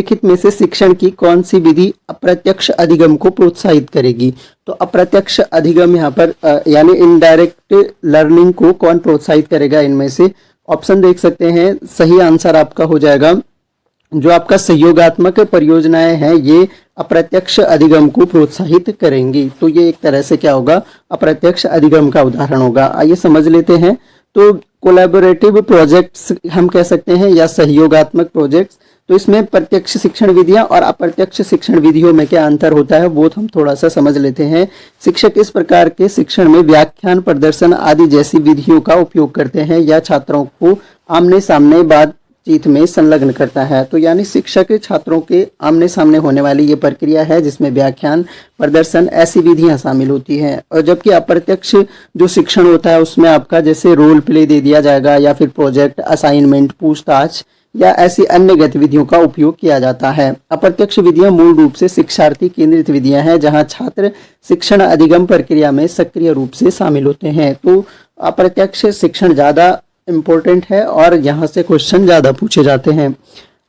निम्नलिखित में से शिक्षण की कौन सी विधि अप्रत्यक्ष अधिगम को प्रोत्साहित करेगी? तो अप्रत्यक्ष अधिगम यहाँ पर यानी इनडायरेक्ट लर्निंग को कौन प्रोत्साहित करेगा? इनमें से ऑप्शन देख सकते हैं। सही आंसर आपका हो जाएगा जो आपका सहयोगात्मक परियोजनाएं हैं, ये अप्रत्यक्ष अधिगम को प्रोत्साहित करेंगी। तो ये एक तरह से क्या होगा? अप्रत्यक्ष अधिगम का उदाहरण होगा। आइए समझ लेते हैं। तो कोलैबोरेटिव प्रोजेक्ट्स हम कह सकते हैं या सहयोगात्मक प्रोजेक्ट्स। तो इसमें प्रत्यक्ष शिक्षण विधियां और अप्रत्यक्ष शिक्षण विधियों में क्या अंतर होता है वो हम थोड़ा सा समझ लेते हैं। शिक्षक इस प्रकार के शिक्षण में व्याख्यान, प्रदर्शन आदि जैसी विधियों का उपयोग करते हैं या छात्रों को आमने सामने बातचीत में संलग्न करता है। तो यानी शिक्षक छात्रों के आमने सामने होने वाली ये प्रक्रिया है जिसमें व्याख्यान, प्रदर्शन ऐसी विधियां शामिल होती हैं। और जबकि अप्रत्यक्ष जो शिक्षण होता है उसमें आपका जैसे रोल प्ले दे दिया जाएगा या फिर प्रोजेक्ट, असाइनमेंट, पूछताछ या ऐसी अन्य गतिविधियों का उपयोग किया जाता है। अप्रत्यक्ष विधियां मूल रूप से शिक्षार्थी केंद्रित विधियां हैं जहां छात्र शिक्षण अधिगम प्रक्रिया में सक्रिय रूप से शामिल होते हैं। तो अप्रत्यक्ष शिक्षण ज़्यादा इम्पोर्टेंट है और यहाँ से क्वेश्चन ज़्यादा पूछे जाते हैं।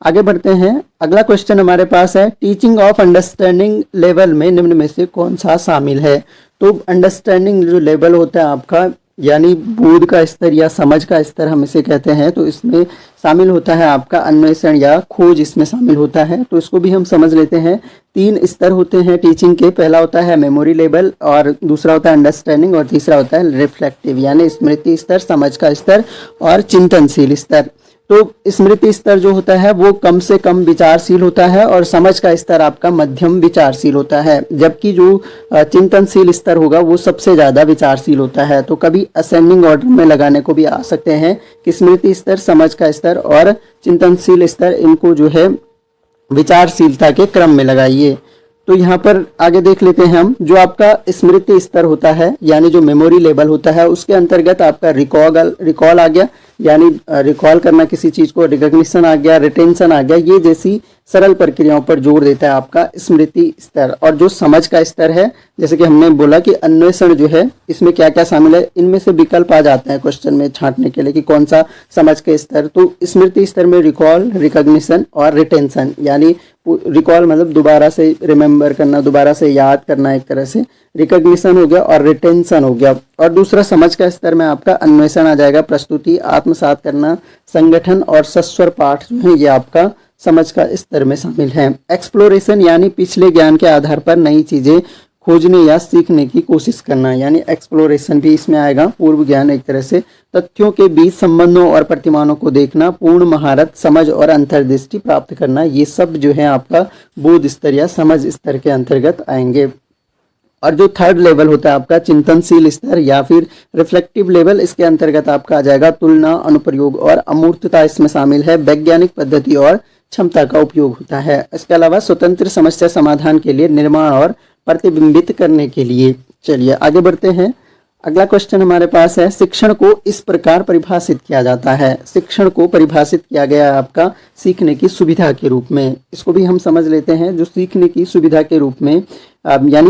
आगे बढ़ते हैं। अगला क्वेश्चन हमारे पास है, टीचिंग ऑफ अंडरस्टैंडिंग लेवल में निम्न में से कौन सा शामिल है? तो अंडरस्टैंडिंग जो लेवल होता है आपका यानी बोध का स्तर या समझ का स्तर हम इसे कहते हैं। तो इसमें शामिल होता है आपका अन्वेषण या खोज, इसमें शामिल होता है। तो इसको भी हम समझ लेते हैं। 3 स्तर होते हैं टीचिंग के। पहला होता है मेमोरी लेवल, और दूसरा होता है अंडरस्टैंडिंग, और तीसरा होता है रिफ्लेक्टिव यानी स्मृति स्तर, समझ का स्तर और चिंतनशील स्तर। तो स्मृति स्तर जो होता है वो कम से कम विचारशील होता है और समझ का स्तर आपका मध्यम विचारशील होता है, जबकि जो चिंतनशील स्तर होगा वो सबसे ज़्यादा विचारशील होता है। तो कभी असेंडिंग ऑर्डर में लगाने को भी आ सकते हैं कि स्मृति स्तर, समझ का स्तर और चिंतनशील स्तर, इनको जो है विचारशीलता के क्रम में लगाइए। तो यहाँ पर आगे देख लेते हैं हम। जो आपका स्मृति स्तर होता है यानी जो मेमोरी लेवल होता है उसके अंतर्गत आपका रिकॉल आ गया, यानी रिकॉल करना किसी चीज को, रिकॉग्निशन आ गया, रिटेंशन आ गया, ये जैसी सरल प्रक्रियाओं पर जोर देता है आपका स्मृति स्तर। और जो समझ का स्तर है, जैसे कि हमने बोला कि अन्वेषण जो है इसमें क्या क्या शामिल है, इनमें से विकल्प आ जाते हैं क्वेश्चन में छांटने के लिए कि कौन सा समझ के स्तर। तो स्मृति स्तर में रिकॉल, रिकॉग्निशन और रिटेंशन, यानी रिकॉल मतलब दोबारा से रिमेम्बर करना, दोबारा से याद करना एक तरह से, रिकॉग्निशन हो गया और रिटेंशन हो गया। और दूसरा समझ का स्तर में आपका अन्वेषण आ जाएगा, प्रस्तुति, आत्मसात करना, संगठन और सस्वर पाठ जो है ये आपका समझ का स्तर में शामिल है। एक्सप्लोरेशन यानी पिछले ज्ञान के आधार पर नई चीजें खोजने या सीखने की कोशिश करना, यानी एक्सप्लोरेशन भी इसमें आएगा, पूर्व ज्ञान एक तरह से। तथ्यों के बीच संबंधों और प्रतिमानों को देखना, पूर्ण महारत, समझ और अंतर्दृष्टि प्राप्त करना, ये सब जो है आपका बोध स्तर या समझ स्तर के अंतर्गत आएंगे। और जो थर्ड लेवल होता है आपका चिंतनशील स्तर या फिर रिफ्लेक्टिव लेवल, इसके अंतर्गत आपका आ जाएगा तुलना, अनुप्रयोग और अमूर्तता इसमें शामिल है। वैज्ञानिक पद्धति और क्षमता का उपयोग होता है। इसके अलावा स्वतंत्र समस्या समाधान के लिए, निर्माण और प्रतिबिंबित करने के लिए। चलिए आगे बढ़ते हैं। अगला क्वेश्चन हमारे पास है, शिक्षण को इस प्रकार परिभाषित किया जाता है। शिक्षण को परिभाषित किया गया है आपका सीखने की सुविधा के रूप में। इसको भी हम समझ लेते हैं। जो सीखने की सुविधा के रूप में यानी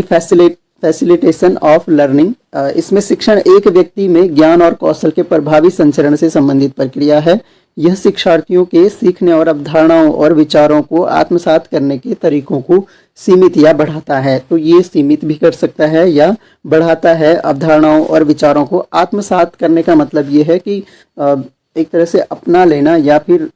फैसिलिटेशन ऑफ लर्निंग, इसमें शिक्षण एक व्यक्ति में ज्ञान और कौशल के प्रभावी संचरण से संबंधित प्रक्रिया है। यह शिक्षार्थियों के सीखने और अवधारणाओं और विचारों को आत्मसात करने के तरीकों को सीमित या बढ़ाता है। तो ये सीमित भी कर सकता है या बढ़ाता है। अवधारणाओं और विचारों को आत्मसात करने का मतलब ये है कि एक तरह से अपना लेना या फिर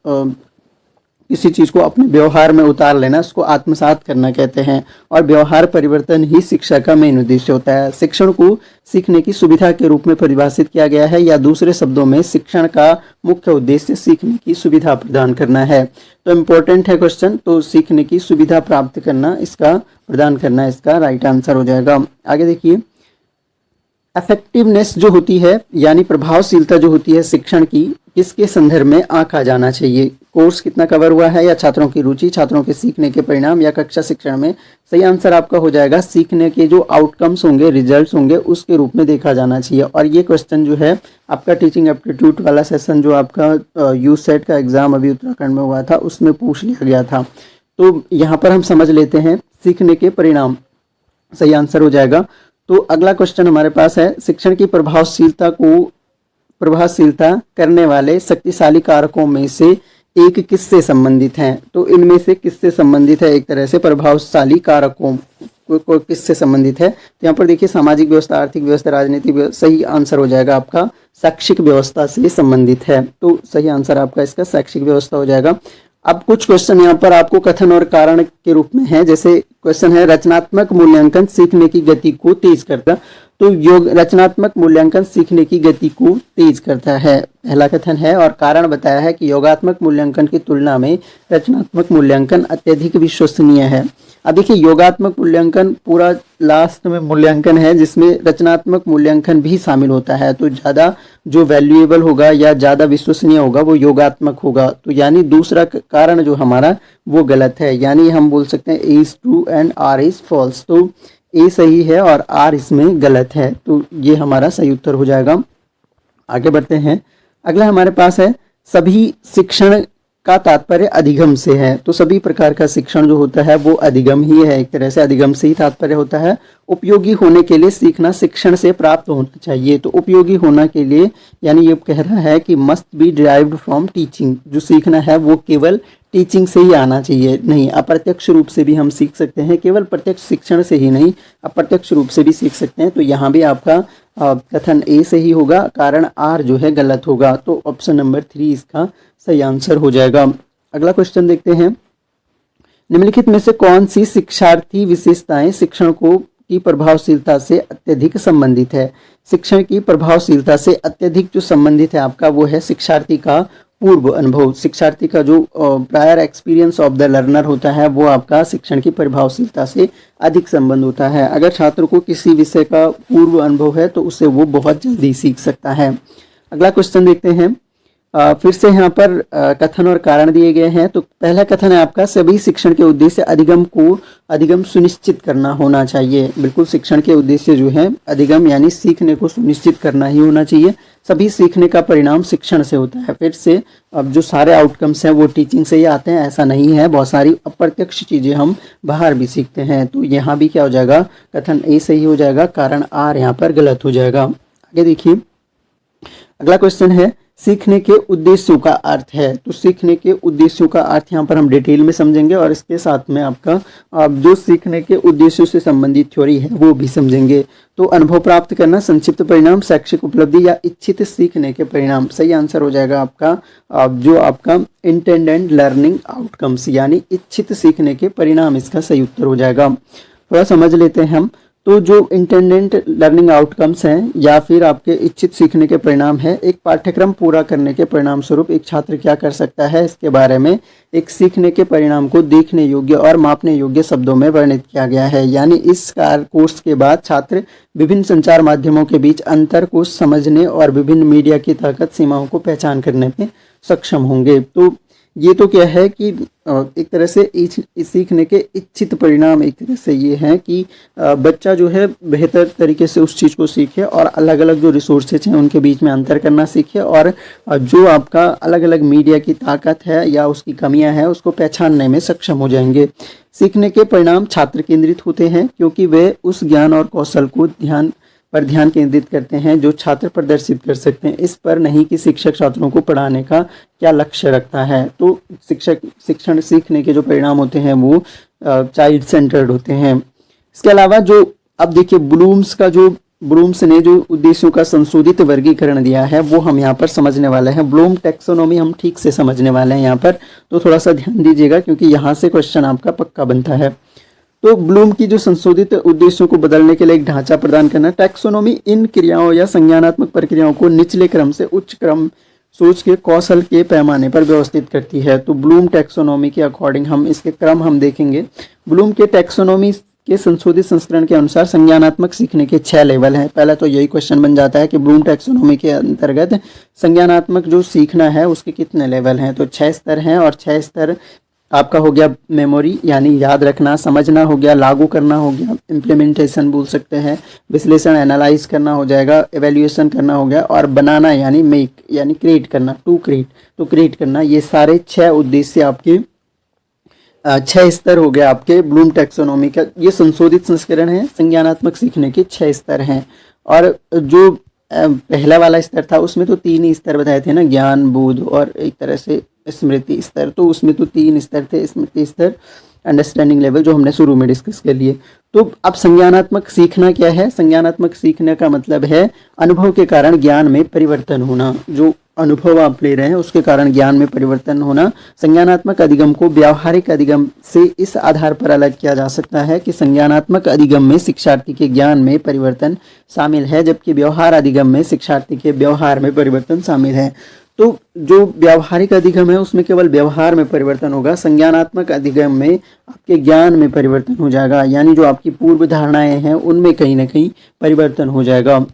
किसी चीज़ को अपने व्यवहार में उतार लेना, उसको आत्मसात करना कहते हैं। और व्यवहार परिवर्तन ही शिक्षा का मेन उद्देश्य होता है। शिक्षण को सीखने की सुविधा के रूप में परिभाषित किया गया है, या दूसरे शब्दों में शिक्षण का मुख्य उद्देश्य सीखने की सुविधा प्रदान करना है। तो इम्पोर्टेंट है क्वेश्चन। तो सीखने की सुविधा प्राप्त करना, इसका प्रदान करना इसका राइट आंसर हो जाएगा। आगे देखिए, इफेक्टिवनेस जो होती है यानी प्रभावशीलता जो होती है शिक्षण की, किसके संदर्भ में आंका जाना चाहिए? कोर्स कितना कवर हुआ है, या छात्रों की रुचि, छात्रों के सीखने के परिणाम, या कक्षा शिक्षण में? सही आंसर आपका हो जाएगा सीखने के जो आउटकम्स होंगे, रिजल्ट्स होंगे, उसके रूप में देखा जाना चाहिए। और ये क्वेश्चन जो है आपका टीचिंग एप्टीट्यूड वाला सेशन जो आपका यूसेट का एग्जाम अभी उत्तराखंड में हुआ था उसमें पूछ लिया गया था। तो यहाँ पर हम समझ लेते हैं सीखने के परिणाम, सही आंसर हो जाएगा। तो अगला क्वेश्चन हमारे पास है, शिक्षण की प्रभावशीलता करने वाले शक्तिशाली कारकों में से एक किससे संबंधित हैं? तो इनमें से किससे संबंधित है? एक तरह से प्रभावशाली कारकों को किससे संबंधित है? तो यहाँ पर देखिए सामाजिक व्यवस्था, आर्थिक व्यवस्था, राजनीतिक व्यवस्था, सही आंसर हो जाएगा आपका शैक्षिक व्यवस्था से संबंधित है। तो सही आंसर आपका इसका शैक्षिक व्यवस्था हो जाएगा। अब कुछ क्वेश्चन यहाँ पर आपको कथन और कारण के रूप में है। जैसे क्वेश्चन है रचनात्मक मूल्यांकन सीखने की गति को तेज करता। तो योग रचनात्मक मूल्यांकन सीखने की गति को तेज करता है, पहला कथन है। और कारण बताया है कि योगात्मक मूल्यांकन की तुलना में रचनात्मक मूल्यांकन अत्यधिक विश्वसनीय है। अब देखिए योगात्मक मूल्यांकन पूरा लास्ट में मूल्यांकन है जिसमें रचनात्मक मूल्यांकन भी शामिल होता है। तो ज़्यादा जो वैल्यूएबल होगा या ज़्यादा विश्वसनीय होगा वो योगात्मक होगा। तो यानी दूसरा कारण जो हमारा वो गलत है, यानी हम बोल सकते हैं A is true and R is false. तो ए सही है और आर इसमें गलत है। तो ये हमारा सही उत्तर हो जाएगा। आगे बढ़ते हैं। अगला हमारे पास है सभी शिक्षण का तात्पर्य अधिगम से है। तो सभी प्रकार का शिक्षण जो होता है वो अधिगम ही है, एक तरह से अधिगम से ही तात्पर्य होता है। उपयोगी होने के लिए सीखना शिक्षण से प्राप्त होना चाहिए। तो उपयोगी होना के लिए यानी ये कह रहा है कि must be derived from teaching. जो सीखना है वो केवल टीचिंग से ही आना चाहिए, नहीं अप्रत्यक्ष रूप से भी हम सीख सकते हैं। केवल प्रत्यक्ष शिक्षण से ही नहीं, अप्रत्यक्ष रूप से भी सीख सकते हैं। तो यहाँ भी आपका कथन ए सही होगा, कारण आर जो है गलत होगा। तो ऑप्शन नंबर 3 इसका सही आंसर हो जाएगा। अगला क्वेश्चन देखते हैं। निम्नलिखित में से कौन सी शिक्षार्थी विशेषताएं शिक्षण को की प्रभावशीलता से अत्यधिक संबंधित है? शिक्षण की प्रभावशीलता से अत्यधिक जो संबंधित है आपका वो है शिक्षार्थी का पूर्व अनुभव। शिक्षार्थी का जो prior experience of the learner होता है वो आपका शिक्षण की प्रभावशीलता से अधिक संबंध होता है। अगर छात्र को किसी विषय का पूर्व अनुभव है तो उससे वो बहुत जल्दी सीख सकता है। अगला क्वेश्चन देखते हैं। फिर से यहाँ पर कथन और कारण दिए गए हैं। तो पहला कथन है आपका सभी शिक्षण के उद्देश्य अधिगम सुनिश्चित करना होना चाहिए। बिल्कुल शिक्षण के उद्देश्य जो है अधिगम यानी सीखने को सुनिश्चित करना ही होना चाहिए। सभी सीखने का परिणाम शिक्षण से होता है। फिर से अब जो सारे आउटकम्स हैं वो टीचिंग से ही आते हैं ऐसा नहीं है, बहुत सारी अप्रत्यक्ष चीज़ें हम बाहर भी सीखते हैं। तो यहाँ भी क्या हो जाएगा, कथन ए सही हो जाएगा, कारण आर यहाँ पर गलत हो जाएगा। आगे देखिए अगला क्वेश्चन है सीखने के उद्देश्यों का अर्थ है। तो सीखने के उद्देश्यों का अर्थ यहाँ पर हम डिटेल में समझेंगे और इसके साथ में आपका जो सीखने के उद्देश्यों से संबंधित थ्योरी है वो भी समझेंगे। तो अनुभव प्राप्त करना, संक्षिप्त परिणाम, शैक्षिक उपलब्धि या इच्छित सीखने के परिणाम। सही आंसर हो जाएगा आपका जो आपका इंटेंडेड लर्निंग आउटकम्स यानी इच्छित सीखने के परिणाम इसका सही उत्तर हो जाएगा। थोड़ा समझ लेते हैं हम। तो जो इंटेंडेंट लर्निंग आउटकम्स हैं या फिर आपके इच्छित सीखने के परिणाम है, एक पाठ्यक्रम पूरा करने के परिणाम स्वरूप एक छात्र क्या कर सकता है इसके बारे में एक सीखने के परिणाम को देखने योग्य और मापने योग्य शब्दों में वर्णित किया गया है। यानी इस कोर्स के बाद छात्र विभिन्न संचार माध्यमों के बीच अंतर को समझने और विभिन्न मीडिया की ताकत सीमाओं को पहचान करने में सक्षम होंगे। तो ये तो क्या है कि एक तरह से सीखने के इच्छित परिणाम एक तरह से ये हैं कि बच्चा जो है बेहतर तरीके से उस चीज़ को सीखे और अलग अलग जो रिसोर्सेज हैं उनके बीच में अंतर करना सीखे और जो आपका अलग अलग मीडिया की ताकत है या उसकी कमियां हैं उसको पहचानने में सक्षम हो जाएंगे। सीखने के परिणाम छात्र केंद्रित होते हैं क्योंकि वे उस ज्ञान और कौशल को ध्यान केंद्रित करते हैं जो छात्र प्रदर्शित कर सकते हैं, इस पर नहीं कि शिक्षक छात्रों को पढ़ाने का क्या लक्ष्य रखता है। तो शिक्षण सीखने के जो परिणाम होते हैं वो चाइल्ड सेंटर्ड होते हैं। इसके अलावा जो अब देखिए ब्लूम्स ने जो उद्देश्यों का संशोधित वर्गीकरण दिया है वो हम यहाँ पर समझने वाले हैं। ब्लूम टैक्सोनॉमी हम ठीक से समझने वाले हैं यहाँ पर, तो थोड़ा सा ध्यान दीजिएगा क्योंकि यहाँ से क्वेश्चन आपका पक्का बनता है। तो ब्लूम की जो संशोधित उद्देश्यों को बदलने के लिए एक ढांचा प्रदान करना। टैक्सोनॉमी इन क्रियाओं या संज्ञानात्मक प्रक्रियाओं को निचले क्रम से उच्च क्रम सोच के कौशल के पैमाने पर व्यवस्थित करती है। तो ब्लूम टैक्सोनॉमी के अकॉर्डिंग हम इसके क्रम हम देखेंगे। ब्लूम के टैक्सोनॉमी के संशोधित संस्करण के अनुसार संज्ञानात्मक सीखने के 6 लेवल हैं। पहला तो यही क्वेश्चन बन जाता है कि ब्लूम टैक्सोनॉमी के अंतर्गत संज्ञानात्मक जो सीखना है उसके कितने लेवल हैं। तो 6 स्तर हैं और 6 स्तर आपका हो गया मेमोरी यानी याद रखना, समझना हो गया, लागू करना हो गया, इम्प्लीमेंटेशन बोल सकते हैं, विश्लेषण एनालाइज करना हो जाएगा, एवेल्यूएशन करना हो गया और बनाना यानी मेक यानी क्रिएट करना, टू क्रिएट करना। ये सारे 6 उद्देश्य आपके 6 स्तर हो गए आपके ब्लूम टैक्सोनॉमी का। ये संशोधित संस्करण है, संज्ञानात्मक सीखने के 6 स्तर हैं। और जो पहला वाला स्तर था उसमें तो 3 ही स्तर बताए थे ना, ज्ञान, बोध और एक तरह से स्मृति स्तर। तो उसमें तो 3 स्तर थे, स्मृति स्तर, अंडरस्टैंडिंग लेवल, जो हमने शुरू में डिस्कस कर लिए। तो अब संज्ञानात्मक सीखना क्या है? संज्ञानात्मक सीखने का मतलब है अनुभव के कारण ज्ञान में परिवर्तन होना। जो अनुभव आप ले रहे हैं उसके कारण ज्ञान में परिवर्तन होना। संज्ञानात्मक अधिगम को व्यावहारिक अधिगम से इस आधार पर अलग किया जा सकता है कि संज्ञानात्मक अधिगम में शिक्षार्थी के ज्ञान में परिवर्तन शामिल है, जबकि व्यवहार अधिगम में शिक्षार्थी के व्यवहार में परिवर्तन शामिल है। तो जो व्यावहारिक अधिगम है उसमें केवल व्यवहार में परिवर्तन होगा, संज्ञानात्मक अधिगम में आपके ज्ञान में परिवर्तन हो जाएगा, यानी जो आपकी पूर्व धारणाएं हैं उनमें कहीं ना कहीं परिवर्तन हो जाएगा।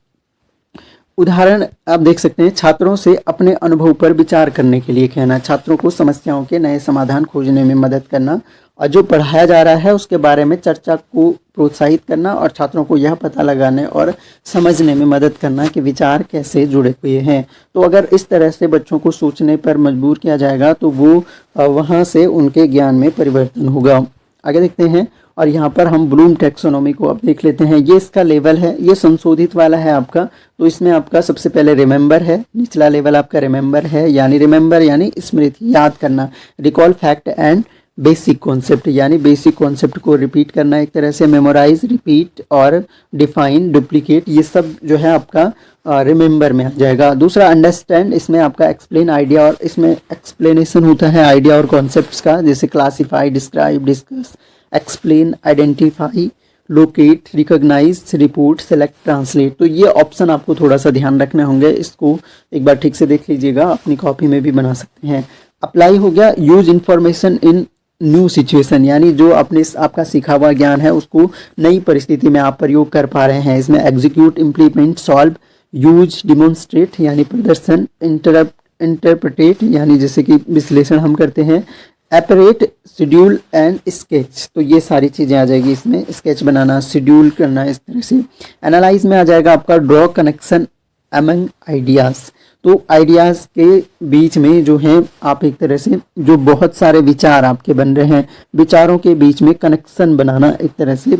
उदाहरण आप देख सकते हैं, छात्रों से अपने अनुभव पर विचार करने के लिए कहना, छात्रों को समस्याओं के नए समाधान खोजने में मदद करना, और जो पढ़ाया जा रहा है उसके बारे में चर्चा को प्रोत्साहित करना, और छात्रों को यह पता लगाने और समझने में मदद करना कि विचार कैसे जुड़े हुए हैं। तो अगर इस तरह से बच्चों को सोचने पर मजबूर किया जाएगा तो वो वहाँ से उनके ज्ञान में परिवर्तन होगा। आगे देखते हैं, और यहाँ पर हम ब्लूम टैक्सोनॉमी को अब देख लेते हैं। ये इसका लेवल है, ये संशोधित वाला है आपका। तो इसमें आपका सबसे पहले रिमेंबर है, निचला लेवल आपका रिमेंबर है, यानी रिमेंबर यानी स्मृति, याद करना, recall fact and basic concept, यानी बेसिक कॉन्सेप्ट को रिपीट करना एक तरह से, मेमोराइज, रिपीट और डिफाइन, डुप्लीकेट, ये सब जो है आपका रिमेंबर में आ जाएगा। दूसरा अंडरस्टैंड, इसमें आपका एक्सप्लेन, आइडिया, और इसमें एक्सप्लेनेशन होता है आइडिया और कॉन्सेप्ट्स का, जैसे classify, describe, discuss, explain, identify, locate, recognise, report, select, translate. तो ये ऑप्शन आपको थोड़ा सा ध्यान रखने होंगे, इसको एक बार ठीक से देख लीजिएगा, अपनी कॉपी में भी बना सकते हैं। अप्लाई हो गया, use information in new situation, यानी जो अपने आपका सीखा हुआ ज्ञान है उसको नई परिस्थिति में आप प्रयोग कर पा रहे हैं। इसमें execute, implement, solve, use, demonstrate यानी प्रदर्शन, इंटरप्रेटेट यानी जैसे कि विश्लेषण हम करते हैं, एपरेट, शेड्यूल एंड स्केच। तो ये सारी चीज़ें आ जाएगी इसमें, स्केच बनाना, शेड्यूल करना, इस तरह से। एनालाइज में आ जाएगा आपका ड्रॉ कनेक्शन अमंग आइडियाज़। तो आइडियाज़ के बीच में जो है आप एक तरह से जो बहुत सारे विचार आपके बन रहे हैं, विचारों के बीच में कनेक्शन बनाना एक तरह से,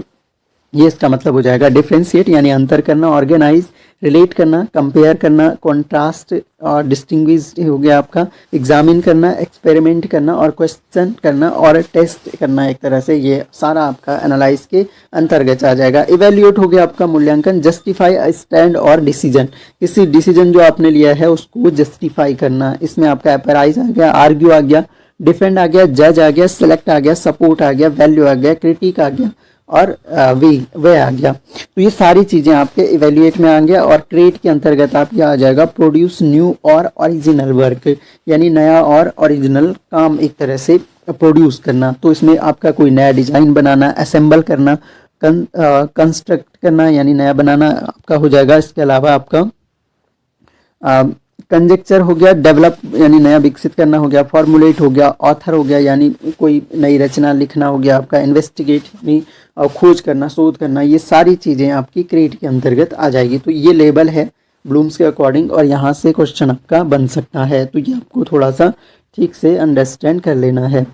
ये इसका मतलब हो जाएगा। डिफ्रेंशिएट यानी अंतर करना, ऑर्गेनाइज, रिलेट करना, कंपेयर करना, कॉन्ट्रास्ट और डिस्टिंग्विश हो गया आपका, एग्जामिन करना, एक्सपेरिमेंट करना और क्वेश्चन करना और टेस्ट करना, एक तरह से ये सारा आपका एनालाइज के अंतर्गत आ जाएगा। इवेल्युएट हो गया आपका मूल्यांकन, जस्टिफाई अ स्टैंड और डिसीजन, किसी डिसीजन जो आपने लिया है उसको जस्टिफाई करना, इसमें आपका अप्राइज आ गया, आर्ग्यू आ गया, डिफेंड आ गया, जज आ गया, सेलेक्ट आ गया, सपोर्ट आ गया, वैल्यू आ गया, क्रिटिक आ गया और वे आ गया। तो ये सारी चीज़ें आपके इवेल्युएट में आ गया। और क्रिएट के अंतर्गत आपके आ जाएगा प्रोड्यूस न्यू और ओरिजिनल वर्क, यानी नया और ओरिजिनल काम एक तरह से प्रोड्यूस करना। तो इसमें आपका कोई नया डिजाइन बनाना, असेंबल करना, कंस्ट्रक्ट करना यानी नया बनाना आपका हो जाएगा। इसके अलावा आपका कंजेक्चर हो गया, डेवलप यानी नया विकसित करना हो गया, फॉर्मुलेट हो गया, ऑथर हो गया यानी कोई नई रचना लिखना हो गया आपका, इन्वेस्टिगेट यानी खोज करना, शोध करना, ये सारी चीज़ें आपकी क्रिएट के अंतर्गत आ जाएगी। तो ये लेवल है ब्लूम्स के अकॉर्डिंग और यहाँ से क्वेश्चन आपका बन सकता है। तो ये आपको थोड़ा सा ठीक से अंडरस्टैंड कर लेना है।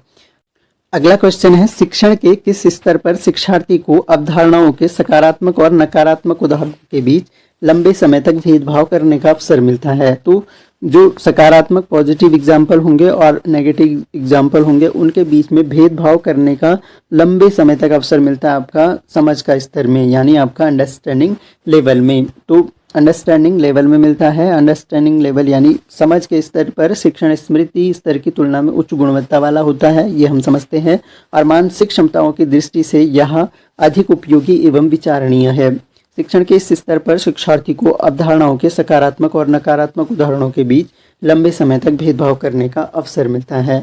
अगला क्वेश्चन है, शिक्षण के किस स्तर पर शिक्षार्थी को अवधारणाओं के सकारात्मक और नकारात्मक उदाहरणों के बीच लंबे समय तक भेदभाव करने का अवसर मिलता है। तो जो सकारात्मक पॉजिटिव एग्जाम्पल होंगे और नेगेटिव एग्जाम्पल होंगे उनके बीच में भेदभाव करने का लंबे समय तक अवसर मिलता है आपका समझ का स्तर में, यानी आपका अंडरस्टैंडिंग लेवल में। तो अंडरस्टैंडिंग लेवल में मिलता है। अंडरस्टैंडिंग लेवल यानी समझ के स्तर पर शिक्षण स्मृति स्तर की तुलना में उच्च गुणवत्ता वाला होता है, ये हम समझते हैं। और मानसिक क्षमताओं की दृष्टि से यह अधिक उपयोगी एवं विचारणीय है। शिक्षण के इस स्तर पर शिक्षार्थी को अवधारणाओं के सकारात्मक और नकारात्मक उदाहरणों के बीच लंबे समय तक भेदभाव करने का अवसर मिलता है।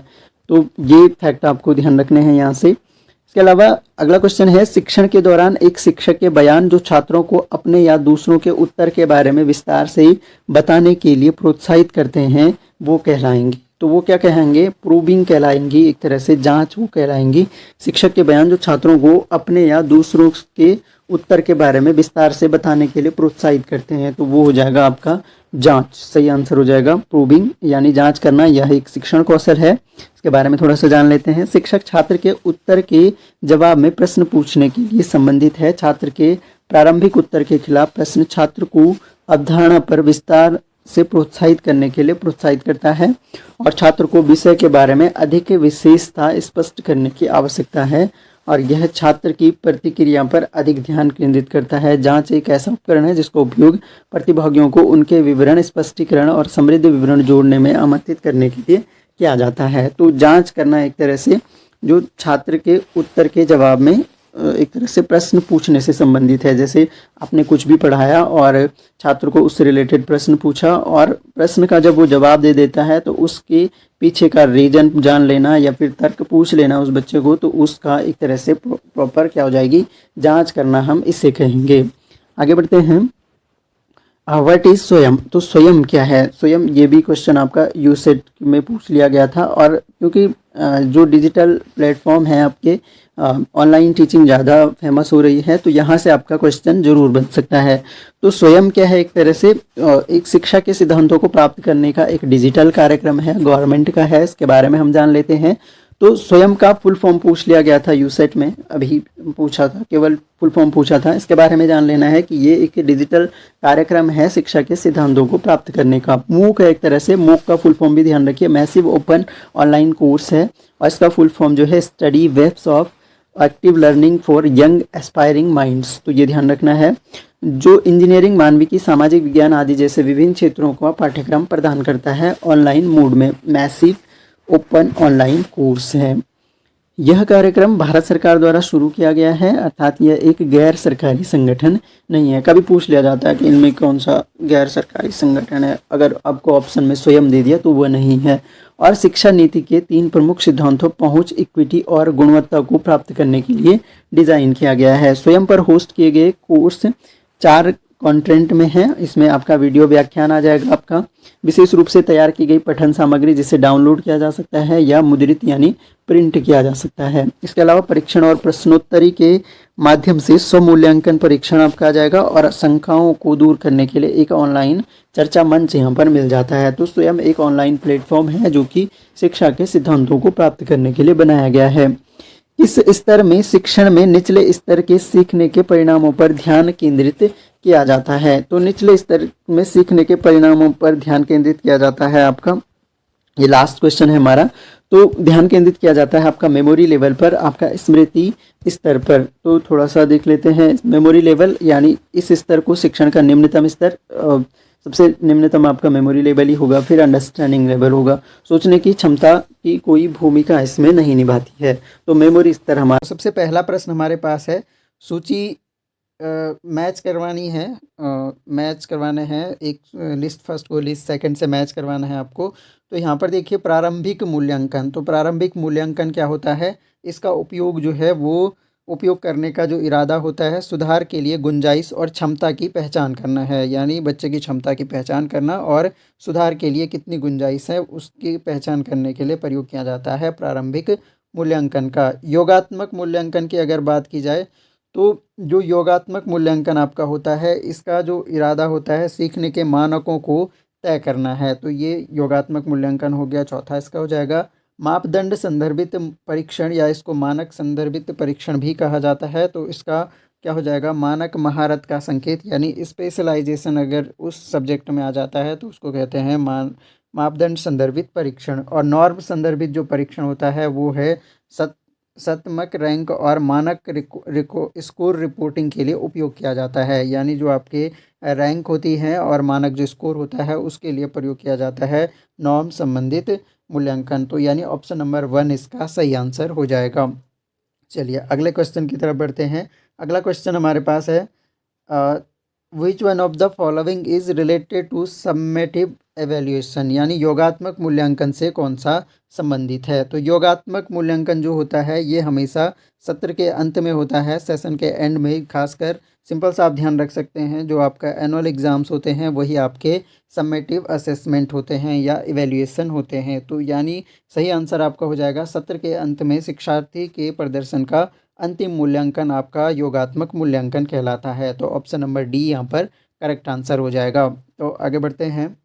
तो ये फैक्ट आपको ध्यान रखने हैं यहाँ से। इसके अलावा अगला क्वेश्चन है, शिक्षण के दौरान एक शिक्षक के बयान जो छात्रों को अपने या दूसरों के उत्तर के बारे में विस्तार से बताने के लिए प्रोत्साहित करते हैं वो कहलाएंगे। तो वो क्या कहेंगे? प्रूविंग कहलाएंगी, एक तरह से जांच वो कहलाएंगी। शिक्षक के बयान जो छात्रों को अपने या दूसरों के उत्तर के बारे में विस्तार से बताने के लिए प्रोत्साहित करते हैं, तो वो हो जाएगा आपका जांच। सही आंसर हो जाएगा प्रूविंग, यानी जांच करना। यह एक शिक्षण कौशल है, इसके बारे में थोड़ा सा जान लेते हैं। शिक्षक छात्र के उत्तर के जवाब में प्रश्न पूछने के लिए संबंधित है। छात्र के प्रारंभिक उत्तर के खिलाफ प्रश्न छात्र को अवधारणा पर विस्तार से प्रोत्साहित करने के लिए प्रोत्साहित करता है और छात्र को विषय के बारे में अधिक विशेषता स्पष्ट करने की आवश्यकता है और यह छात्र की प्रतिक्रिया पर अधिक ध्यान केंद्रित करता है। जांच एक ऐसा उपकरण है जिसका उपयोग प्रतिभागियों को उनके विवरण, स्पष्टीकरण और समृद्ध विवरण जोड़ने में आमंत्रित करने के लिए किया जाता है। तो जांच करना एक तरह से जो छात्र के उत्तर के जवाब में एक तरह से प्रश्न पूछने से संबंधित है। जैसे आपने कुछ भी पढ़ाया और छात्र को उससे रिलेटेड प्रश्न पूछा और प्रश्न का जब वो जवाब दे देता है तो उसके पीछे का रीजन जान लेना या फिर तर्क पूछ लेना उस बच्चे को, तो उसका एक तरह से प्रॉपर क्या हो जाएगी, जांच करना, हम इसे कहेंगे। आगे बढ़ते हैं। व्हाट इज स्वयं। तो स्वयं क्या है? स्वयं ये भी क्वेश्चन आपका यूसेट में पूछ लिया गया था और क्योंकि जो डिजिटल प्लेटफॉर्म है आपके, ऑनलाइन टीचिंग ज़्यादा फेमस हो रही है, तो यहाँ से आपका क्वेश्चन जरूर बन सकता है। तो स्वयं क्या है? एक तरह से एक शिक्षा के सिद्धांतों को प्राप्त करने का एक डिजिटल कार्यक्रम है, गवर्नमेंट का है, इसके बारे में हम जान लेते हैं। तो स्वयं का फुल फॉर्म पूछ लिया गया था यूसेट में, अभी पूछा था, केवल फुल फॉर्म पूछा था। इसके बारे में जान लेना है कि ये एक डिजिटल कार्यक्रम है शिक्षा के सिद्धांतों को प्राप्त करने का। मूक है एक तरह से, मूक का फुल फॉर्म भी ध्यान रखिए, मैसिव ओपन ऑनलाइन कोर्स है और इसका फुल फॉर्म जो है study webs of active learning for young aspiring minds. तो ये ध्यान रखना है। जो इंजीनियरिंग, मानविकी, सामाजिक विज्ञान आदि जैसे विभिन्न क्षेत्रों का पाठ्यक्रम प्रदान करता है ऑनलाइन मोड में, मैसिव ओपन ऑनलाइन कोर्स है। यह कार्यक्रम भारत सरकार द्वारा शुरू किया गया है, अर्थात यह एक गैर सरकारी संगठन नहीं है। कभी पूछ लिया जाता है कि इनमें कौन सा गैर सरकारी संगठन है, अगर आपको ऑप्शन में स्वयं दे दिया तो वह नहीं है। और शिक्षा नीति के 3 प्रमुख सिद्धांतों पहुंच, इक्विटी और गुणवत्ता को प्राप्त करने के लिए डिजाइन किया गया है। स्वयं पर होस्ट किए गए कोर्स 4 कंटेंट में है। इसमें आपका वीडियो व्याख्यान आ जाएगा, आपका विशेष रूप से तैयार की गई पठन सामग्री जिसे डाउनलोड किया जा सकता है या मुद्रित यानी प्रिंट किया जा सकता है। इसके अलावा परीक्षण और प्रश्नोत्तरी के माध्यम से स्वमूल्यांकन परीक्षण आपका आ जाएगा और शंकाओं को दूर करने के लिए एक ऑनलाइन चर्चा मंच यहाँ पर मिल जाता है। तो स्वयं एक ऑनलाइन प्लेटफॉर्म है जो कि शिक्षा के सिद्धांतों को प्राप्त करने के लिए बनाया गया है। इस स्तर में शिक्षण में निचले स्तर के सीखने के परिणामों पर ध्यान केंद्रित किया जाता है। तो निचले स्तर में सीखने के परिणामों पर ध्यान केंद्रित किया जाता है आपका, ये लास्ट क्वेश्चन है हमारा। तो ध्यान केंद्रित किया जाता है आपका मेमोरी लेवल पर, आपका स्मृति स्तर पर। तो थोड़ा सा देख लेते हैं। मेमोरी लेवल यानी इस स्तर को, शिक्षण का निम्नतम स्तर, सबसे निम्नतम आपका मेमोरी लेवल ही होगा। फिर अंडरस्टैंडिंग लेवल होगा, सोचने की क्षमता की कोई भूमिका इसमें नहीं निभाती है। तो मेमोरी स्तर हमारा। सबसे पहला प्रश्न हमारे पास है, सूची मैच करवानी है, मैच करवाने हैं, एक लिस्ट फर्स्ट को लिस्ट सेकंड से मैच करवाना है आपको। तो यहाँ पर देखिए प्रारंभिक मूल्यांकन। तो प्रारंभिक मूल्यांकन क्या होता है? इसका उपयोग जो है वो, उपयोग करने का जो इरादा होता है, सुधार के लिए गुंजाइश और क्षमता की पहचान करना है। यानी बच्चे की क्षमता की पहचान करना और सुधार के लिए कितनी गुंजाइश है उसकी पहचान करने के लिए प्रयोग किया जाता है प्रारंभिक मूल्यांकन का। योगात्मक मूल्यांकन की अगर बात की जाए तो जो योगात्मक मूल्यांकन आपका होता है, इसका जो इरादा होता है सीखने के मानकों को तय करना है। तो ये योगात्मक मूल्यांकन हो गया। चौथा इसका हो जाएगा मापदंड संदर्भित परीक्षण, या इसको मानक संदर्भित परीक्षण भी कहा जाता है। तो इसका क्या हो जाएगा? मानक महारत का संकेत, यानी स्पेशलाइजेशन अगर उस सब्जेक्ट में आ जाता है तो उसको कहते हैं मापदंड संदर्भित परीक्षण। और नॉर्म संदर्भित जो परीक्षण होता है वो है शतमक रैंक और मानक स्कोर रिपोर्टिंग के लिए उपयोग किया जाता है। यानी जो आपके रैंक होती है और मानक जो स्कोर होता है उसके लिए प्रयोग किया जाता है नॉर्म संबंधित मूल्यांकन। तो यानी ऑप्शन नंबर 1 इसका सही आंसर हो जाएगा। चलिए अगले क्वेश्चन की तरफ बढ़ते हैं। अगला क्वेश्चन हमारे पास है, which one of the following is related to summative evaluation, यानी योगात्मक मूल्यांकन से कौन सा संबंधित है? तो योगात्मक मूल्यांकन जो होता है ये हमेशा सत्र के अंत में होता है, सेशन के एंड में। खासकर सिंपल सा आप ध्यान रख सकते हैं, जो आपका एनुअल एग्जाम्स होते हैं वही आपके समेटिव असेसमेंट होते हैं या इवेल्यूएशन होते हैं। तो यानी सही आंसर आपका हो जाएगा सत्र के अंत में शिक्षार्थी के प्रदर्शन का अंतिम मूल्यांकन आपका योगात्मक मूल्यांकन कहलाता है। तो ऑप्शन नंबर डी यहाँ पर करेक्ट आंसर हो जाएगा। तो आगे बढ़ते हैं।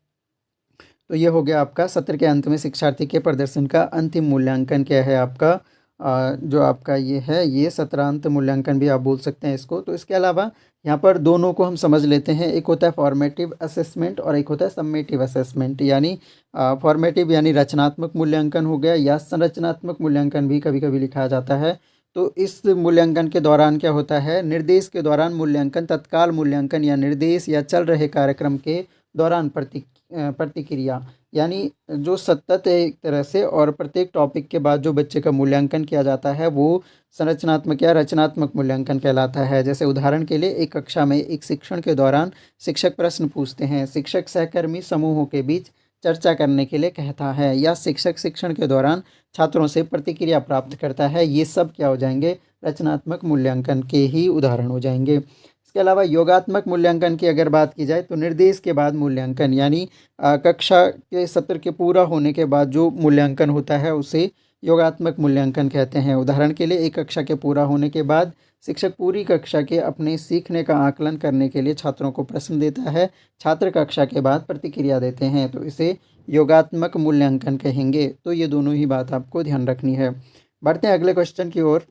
तो ये हो गया आपका सत्र के अंत में शिक्षार्थी के प्रदर्शन का अंतिम मूल्यांकन क्या है आपका जो आपका ये है, ये सत्रांत मूल्यांकन भी आप बोल सकते हैं इसको। तो इसके अलावा यहाँ पर दोनों को हम समझ लेते हैं। एक होता है फॉर्मेटिव असेसमेंट और एक होता है सम्मेटिव असेसमेंट। यानी फॉर्मेटिव यानी रचनात्मक मूल्यांकन हो गया, या संरचनात्मक मूल्यांकन भी कभी कभी लिखा जाता है। तो इस मूल्यांकन के दौरान क्या होता है, निर्देश के दौरान मूल्यांकन, तत्काल मूल्यांकन या निर्देश या चल रहे कार्यक्रम के दौरान प्रतिक्रिया, यानी जो सतत है एक तरह से, और प्रत्येक टॉपिक के बाद जो बच्चे का मूल्यांकन किया जाता है वो संरचनात्मक या रचनात्मक मूल्यांकन कहलाता है। जैसे उदाहरण के लिए, एक कक्षा में एक शिक्षण के दौरान शिक्षक प्रश्न पूछते हैं, शिक्षक सहकर्मी समूहों के बीच चर्चा करने के लिए कहता है, या शिक्षक शिक्षण के दौरान छात्रों से प्रतिक्रिया प्राप्त करता है। ये सब क्या हो जाएंगे, रचनात्मक मूल्यांकन के ही उदाहरण हो जाएंगे। इसके अलावा योगात्मक मूल्यांकन की अगर बात की जाए तो निर्देश के बाद मूल्यांकन, यानी कक्षा के सत्र के पूरा होने के बाद जो मूल्यांकन होता है उसे योगात्मक मूल्यांकन कहते हैं। उदाहरण के लिए, एक कक्षा के पूरा होने के बाद शिक्षक पूरी कक्षा के अपने सीखने का आकलन करने के लिए छात्रों को प्रश्न देता है, छात्र कक्षा के बाद प्रतिक्रिया देते हैं, तो इसे योगात्मक मूल्यांकन कहेंगे। तो ये दोनों ही बात आपको ध्यान रखनी है। बढ़ते हैं अगले क्वेश्चन की ओर।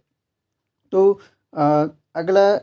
तो अगला,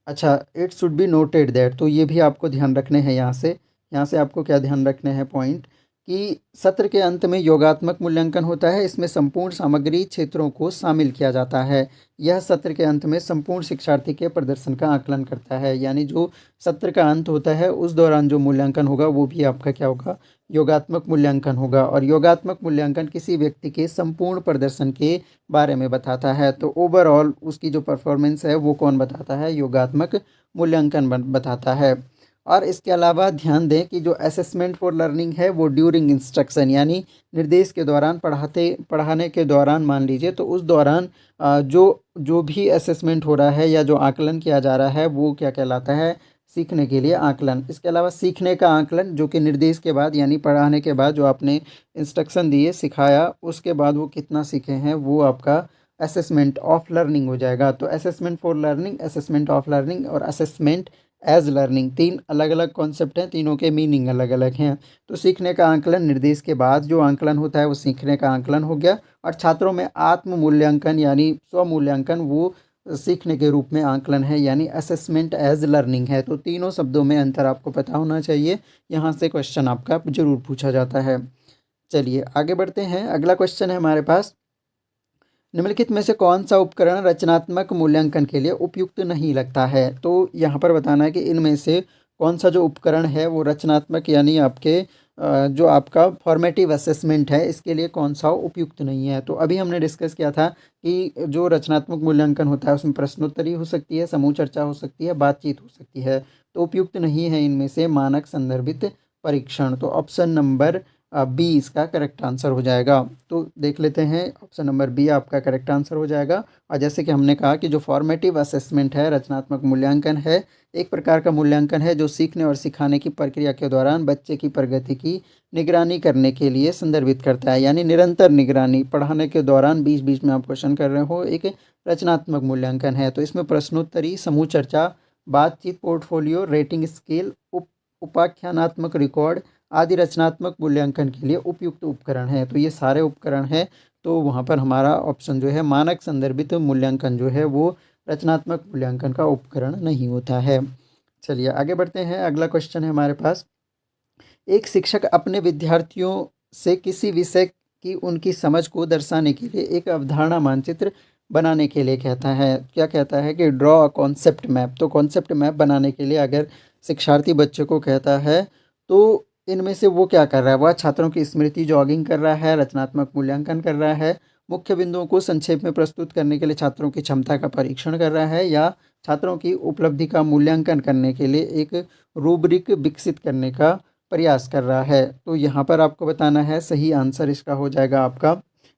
अच्छा, it should be noted that, तो ये भी आपको ध्यान रखने हैं। यहाँ से आपको क्या ध्यान रखने हैं पॉइंट, कि सत्र के अंत में योगात्मक मूल्यांकन होता है। इसमें संपूर्ण सामग्री क्षेत्रों को शामिल किया जाता है। यह सत्र के अंत में संपूर्ण शिक्षार्थी के प्रदर्शन का आकलन करता है। यानी जो सत्र का अंत होता है उस दौरान जो मूल्यांकन होगा वो भी आपका क्या होगा, योगात्मक मूल्यांकन होगा। और योगात्मक मूल्यांकन किसी व्यक्ति के संपूर्ण प्रदर्शन के बारे में बताता है। तो ओवरऑल उसकी जो परफॉर्मेंस है वो कौन बताता है, योगात्मक मूल्यांकन बताता है। और इसके अलावा ध्यान दें कि जो असेसमेंट फॉर लर्निंग है वो ड्यूरिंग इंस्ट्रक्शन, यानी निर्देश के दौरान, पढ़ाने के दौरान मान लीजिए, तो उस दौरान जो जो भी असेसमेंट हो रहा है या जो आकलन किया जा रहा है वो क्या कहलाता है, सीखने के लिए आकलन। इसके अलावा सीखने का आकलन, जो कि निर्देश के बाद यानी पढ़ाने के बाद जो आपने इंस्ट्रक्शन दिए, सिखाया, उसके बाद वो कितना सीखे हैं, वो आपका असेसमेंट ऑफ लर्निंग हो जाएगा। तो assessment for learning, assessment of learning और असेसमेंट एज लर्निंग, तीन अलग अलग कॉन्सेप्ट हैं, तीनों के मीनिंग अलग अलग हैं। तो सीखने का आकलन, निर्देश के बाद जो आकलन होता है वो सीखने का आकलन हो गया। और छात्रों में आत्म मूल्यांकन यानी स्व मूल्यांकन, वो सीखने के रूप में आकलन है, यानी असेसमेंट एज लर्निंग है। तो तीनों शब्दों में अंतर आपको पता होना चाहिए, यहाँ से क्वेश्चन आपका जरूर पूछा जाता है। चलिए आगे बढ़ते हैं। अगला क्वेश्चन है हमारे पास, निम्नलिखित में से कौन सा उपकरण रचनात्मक मूल्यांकन के लिए उपयुक्त नहीं लगता है। तो यहाँ पर बताना है कि इनमें से कौन सा जो उपकरण है वो रचनात्मक यानी आपके जो आपका फॉर्मेटिव असेसमेंट है इसके लिए कौन सा उपयुक्त नहीं है। तो अभी हमने डिस्कस किया था कि जो रचनात्मक मूल्यांकन होता है उसमें प्रश्नोत्तरी हो सकती है, समूह चर्चा हो सकती है, बातचीत हो सकती है। तो उपयुक्त नहीं है इनमें से मानक संदर्भित परीक्षण। तो ऑप्शन नंबर बी इसका करेक्ट आंसर हो जाएगा। तो देख लेते हैं, ऑप्शन नंबर बी आपका करेक्ट आंसर हो जाएगा। और जैसे कि हमने कहा कि जो फॉर्मेटिव असेसमेंट है, रचनात्मक मूल्यांकन है, एक प्रकार का मूल्यांकन है जो सीखने और सिखाने की प्रक्रिया के दौरान बच्चे की प्रगति की निगरानी करने के लिए संदर्भित करता है। यानी निरंतर निगरानी, पढ़ाने के दौरान बीच बीच में आप क्वेश्चन कर रहे हो, एक रचनात्मक मूल्यांकन है। तो इसमें प्रश्नोत्तरी, समूह चर्चा, बातचीत, पोर्टफोलियो, रेटिंग स्केल, उपाख्यानात्मक रिकॉर्ड आदि रचनात्मक मूल्यांकन के लिए उपयुक्त उपकरण हैं। तो ये सारे उपकरण हैं। तो वहाँ पर हमारा ऑप्शन जो है मानक संदर्भित मूल्यांकन जो है वो रचनात्मक मूल्यांकन का उपकरण नहीं होता है। चलिए आगे बढ़ते हैं। अगला क्वेश्चन है हमारे पास, एक शिक्षक अपने विद्यार्थियों से किसी विषय की उनकी समझ को दर्शाने के लिए एक अवधारणा मानचित्र बनाने के लिए कहता है। क्या कहता है कि ड्रॉ अ कॉन्सेप्ट मैप। तो कॉन्सेप्ट मैप बनाने के लिए अगर शिक्षार्थी बच्चे को कहता है तो इनमें से वो क्या कर रहा है, वह छात्रों की स्मृति जॉगिंग कर रहा है, रचनात्मक मूल्यांकन कर रहा है, मुख्य बिंदुओं को संक्षेप में प्रस्तुत करने के लिए छात्रों की क्षमता का परीक्षण कर रहा है, या छात्रों की उपलब्धि का मूल्यांकन करने के लिए एक रूब्रिक विकसित करने का प्रयास कर रहा है। तो यहाँ पर आपको बताना है, सही आंसर इसका हो जाएगा आपका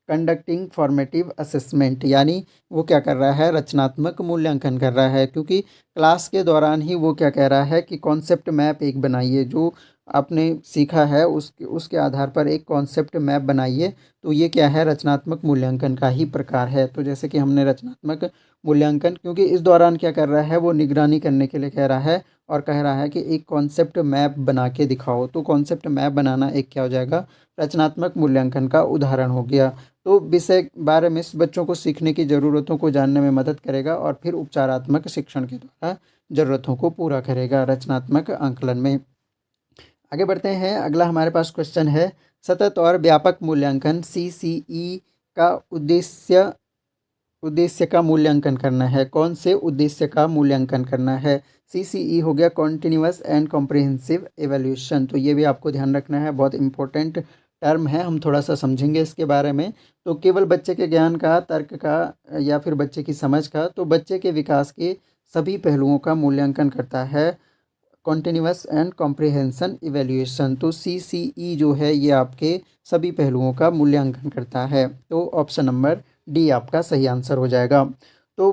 कंडक्टिंग फॉर्मेटिव असेसमेंट, यानी वो क्या कर रहा है, रचनात्मक मूल्यांकन कर रहा है। क्योंकि क्लास के दौरान ही वो क्या कह रहा है कि कॉन्सेप्ट मैप एक बनाइए, जो आपने सीखा है उसके आधार पर एक कॉन्सेप्ट मैप बनाइए। तो ये क्या है, रचनात्मक मूल्यांकन का ही प्रकार है। तो जैसे कि हमने रचनात्मक मूल्यांकन, क्योंकि इस दौरान क्या कर रहा है, वो निगरानी करने के लिए कह रहा है और कह रहा है कि एक कॉन्सेप्ट मैप बना के दिखाओ। तो कॉन्सेप्ट मैप बनाना एक क्या हो जाएगा, रचनात्मक मूल्यांकन का उदाहरण हो गया। तो विषय 12 में बच्चों को सीखने की ज़रूरतों को जानने में मदद करेगा और फिर उपचारात्मक शिक्षण के द्वारा ज़रूरतों को पूरा करेगा रचनात्मक आंकलन में। आगे बढ़ते हैं। अगला हमारे पास क्वेश्चन है, सतत और व्यापक मूल्यांकन सीसीई का उद्देश्य का मूल्यांकन करना है। कौन से उद्देश्य का मूल्यांकन करना है? सीसीई हो गया कॉन्टिन्यूअस एंड कॉम्प्रिहेंसिव एवेल्यूशन। तो ये भी आपको ध्यान रखना है, बहुत इंपॉर्टेंट टर्म है, हम थोड़ा सा समझेंगे इसके बारे में। तो केवल बच्चे के ज्ञान का, तर्क का या फिर बच्चे की समझ का, तो बच्चे के विकास के सभी पहलुओं का मूल्यांकन करता है कॉन्टिन्यूअस एंड कॉम्प्रिहेंशन इवेल्यूएशन। तो सीसीई जो है ये आपके सभी पहलुओं का मूल्यांकन करता है। तो ऑप्शन नंबर डी आपका सही आंसर हो जाएगा। तो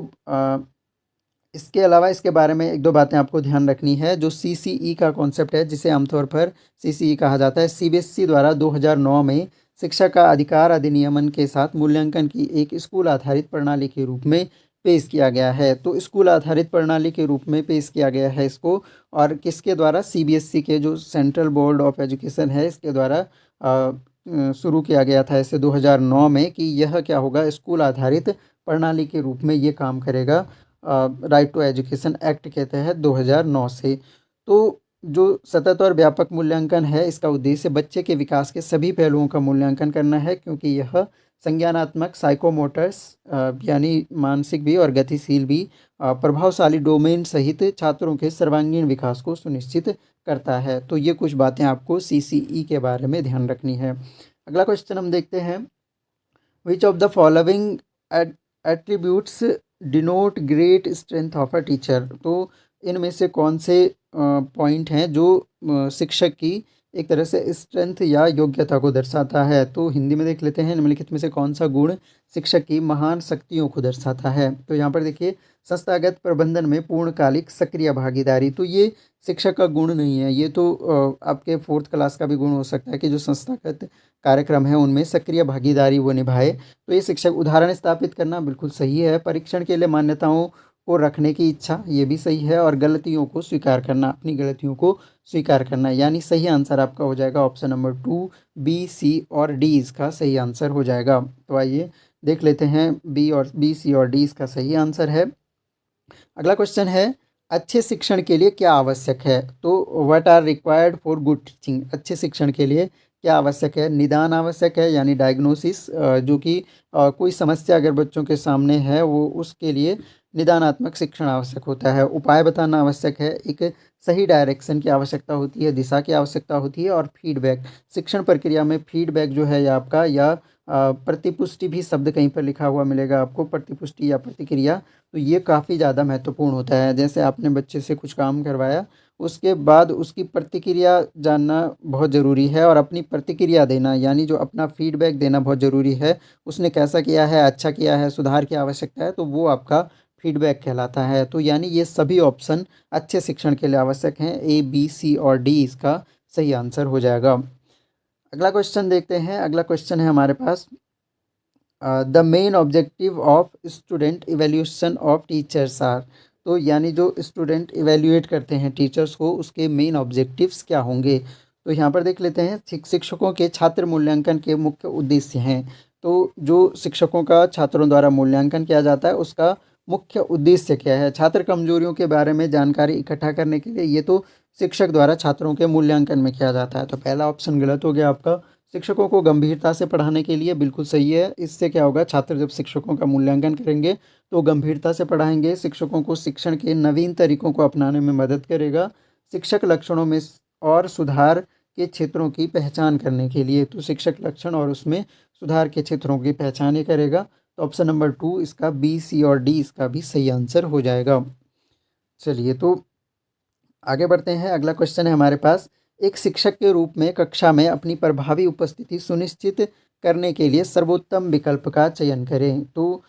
इसके अलावा इसके बारे में एक दो बातें आपको ध्यान रखनी है। जो सीसीई का कॉन्सेप्ट है, जिसे आमतौर पर सीसीई कहा जाता है, सीबीएसई द्वारा 2009 में शिक्षा का अधिकार अधिनियमन के साथ मूल्यांकन की एक स्कूल आधारित प्रणाली के रूप में पेश किया गया है। तो स्कूल आधारित प्रणाली के रूप में पेश किया गया है इसको, और किसके द्वारा? सीबीएसई के जो सेंट्रल बोर्ड ऑफ एजुकेशन है, इसके द्वारा शुरू किया गया था इसे 2009 में, कि यह क्या होगा, स्कूल आधारित प्रणाली के रूप में ये काम करेगा राइट टू एजुकेशन एक्ट के तहत 2009 से। तो जो सतत और व्यापक मूल्यांकन है, इसका उद्देश्य बच्चे के विकास के सभी पहलुओं का मूल्यांकन करना है, क्योंकि यह संज्ञानात्मक, साइकोमोटर्स यानी मानसिक भी और गतिशील भी, प्रभावशाली डोमेन सहित छात्रों के सर्वांगीण विकास को सुनिश्चित करता है। तो ये कुछ बातें आपको सीसीई के बारे में ध्यान रखनी है। अगला क्वेश्चन हम देखते हैं, which of the following attributes denote great strength of a teacher. तो इनमें से कौन से पॉइंट हैं जो शिक्षक की एक तरह से स्ट्रेंथ या योग्यता को दर्शाता है? तो हिंदी में देख लेते हैं, निम्नलिखित में से कौन सा गुण शिक्षक की महान शक्तियों को दर्शाता है? तो यहाँ पर देखिए, संस्थागत प्रबंधन में पूर्णकालिक सक्रिय भागीदारी। तो ये शिक्षक का गुण नहीं है, ये तो आपके 4th क्लास का भी गुण हो सकता है कि जो संस्थागत कार्यक्रम है उनमें सक्रिय भागीदारी वो निभाए। तो ये शिक्षक, उदाहरण स्थापित करना बिल्कुल सही है, परीक्षण के लिए मान्यताओं को रखने की इच्छा, ये भी सही है, और गलतियों को स्वीकार करना, अपनी गलतियों को स्वीकार करना, यानी सही आंसर आपका हो जाएगा ऑप्शन नंबर 2, बी, सी और डी इसका सही आंसर हो जाएगा। तो आइए देख लेते हैं, बी, सी और डी इसका सही आंसर है। अगला क्वेश्चन है, अच्छे शिक्षण के लिए क्या आवश्यक है? तो what are required for good teaching. अच्छे शिक्षण के लिए क्या आवश्यक है? निदान आवश्यक है, यानी डायग्नोसिस, जो कि कोई समस्या अगर बच्चों के सामने है, वो उसके लिए निदानात्मक शिक्षण आवश्यक होता है। उपाय बताना आवश्यक है, एक सही डायरेक्शन की आवश्यकता होती है, दिशा की आवश्यकता होती है, और फीडबैक, शिक्षण प्रक्रिया में फीडबैक जो है या आपका, या प्रतिपुष्टि भी शब्द कहीं पर लिखा हुआ मिलेगा आपको, प्रतिपुष्टि या प्रतिक्रिया, तो ये काफ़ी ज़्यादा महत्वपूर्ण होता है। जैसे आपने बच्चे से कुछ काम करवाया, उसके बाद उसकी प्रतिक्रिया जानना बहुत ज़रूरी है, और अपनी प्रतिक्रिया देना, यानी जो अपना फीडबैक देना बहुत ज़रूरी है। उसने कैसा किया है, अच्छा किया है, सुधार की आवश्यकता है, तो वो आपका फीडबैक कहलाता है। तो यानी ये सभी ऑप्शन अच्छे शिक्षण के लिए आवश्यक हैं, ए, बी, सी और डी इसका सही आंसर हो जाएगा। अगला क्वेश्चन देखते हैं। अगला क्वेश्चन है हमारे पास, the main objective of student evaluation of teachers are. तो यानी जो स्टूडेंट इवेल्यूएट करते हैं टीचर्स को, उसके मेन ऑब्जेक्टिव्स क्या होंगे? तो यहाँ पर देख लेते हैं, शिक्षकों के छात्र मूल्यांकन के मुख्य उद्देश्य हैं। तो जो शिक्षकों का छात्रों द्वारा मूल्यांकन किया जाता है, उसका मुख्य उद्देश्य क्या है? छात्र कमजोरियों के बारे में जानकारी इकट्ठा करने के लिए ये तो शिक्षक द्वारा छात्रों के मूल्यांकन में किया जाता है। तो पहला ऑप्शन गलत हो गया आपका। शिक्षकों को गंभीरता से पढ़ाने के लिए, बिल्कुल सही है। इससे क्या होगा, छात्र जब शिक्षकों का मूल्यांकन करेंगे तो गंभीरता से पढ़ाएंगे। शिक्षकों को शिक्षण के नवीन तरीकों को अपनाने में मदद करेगा। शिक्षक लक्षणों में और सुधार के क्षेत्रों की पहचान करने के लिए, तो शिक्षक लक्षण और उसमें सुधार के क्षेत्रों की पहचान ही करेगा। तो ऑप्शन नंबर 2 इसका, बी, सी और डी इसका भी सही आंसर हो जाएगा। चलिए तो आगे बढ़ते हैं। अगला क्वेश्चन है हमारे पास, एक शिक्षक के रूप में कक्षा में अपनी प्रभावी उपस्थिति सुनिश्चित करने के लिए सर्वोत्तम विकल्प का चयन करें। तो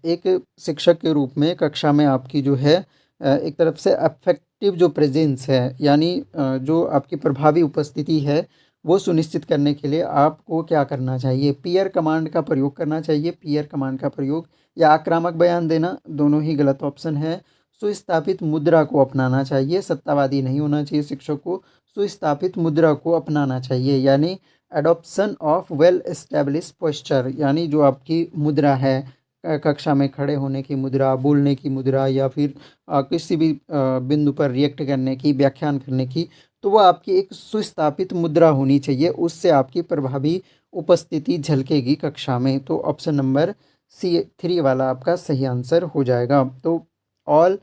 एक शिक्षक के रूप में कक्षा में आपकी जो है एक तरफ से अफेक्टिव जो प्रेजेंस है, यानी जो आपकी प्रभावी उपस्थिति है, वो सुनिश्चित करने के लिए आपको क्या करना चाहिए? पीयर कमांड का प्रयोग करना चाहिए, पीयर कमांड का प्रयोग, या आक्रामक बयान देना, दोनों ही गलत ऑप्शन है। सुस्थापित मुद्रा को अपनाना चाहिए, सत्तावादी नहीं होना चाहिए शिक्षक को, सुस्थापित मुद्रा को अपनाना चाहिए, यानी adoption of well establish posture, यानी जो आपकी मुद्रा है, कक्षा में खड़े होने की मुद्रा, बोलने की मुद्रा, या फिर किसी भी बिंदु पर रिएक्ट करने की, व्याख्यान करने की, तो वह आपकी एक सुस्थापित मुद्रा होनी चाहिए। उससे आपकी प्रभावी उपस्थिति झलकेगी कक्षा में। तो ऑप्शन नंबर C3 वाला आपका सही आंसर हो जाएगा। तो all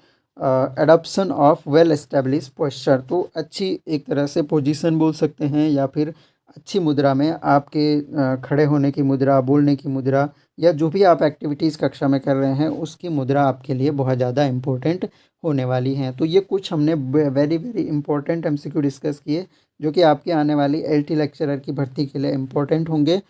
adoption of well establish posture, तो अच्छी एक तरह से पोजीशन बोल सकते हैं, या फिर अच्छी मुद्रा में आपके खड़े होने की मुद्रा, बोलने की मुद्रा, या जो भी आप एक्टिविटीज़ कक्षा में कर रहे हैं उसकी मुद्रा आपके लिए बहुत ज़्यादा इम्पोर्टेंट होने वाली हैं। तो ये कुछ हमने very very important MCQ discuss किए, जो कि आपके आने वाली LT लेक्चरर की भर्ती के लिए इम्पोर्टेंट होंगे।